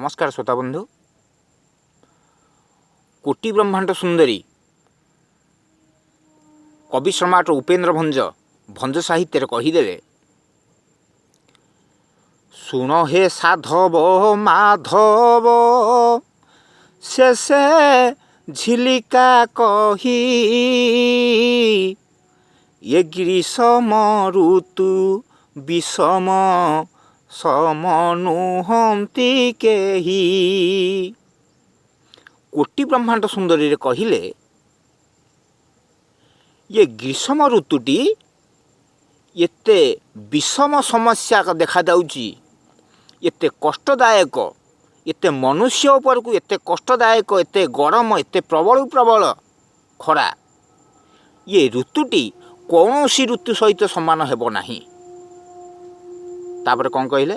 नमस्कार श्रोता बंधु। कोटि ब्रह्मांड सुंदरी कवि सम्राट उपेन्द्र भंज भंज साहित्य कहीदे, शुण हे साधव माधव शेषे झिलिका कही, ये ग्रीष्म ऋतु विषम समनुहंती केही। कोटि ब्रह्मांड सुंदरी रे कहिले ये ग्रीष्म ऋतुटी एते विषम समस्या देखा जाउची, एते कष्टदायक, एते मनुष्य उपर को एते कष्टदायक, एते गरम, एते प्रबल प्रबल खरा, ये ऋतुटी कौनसी ऋतु सहित समान हेब नाही। तापर कौन कहले,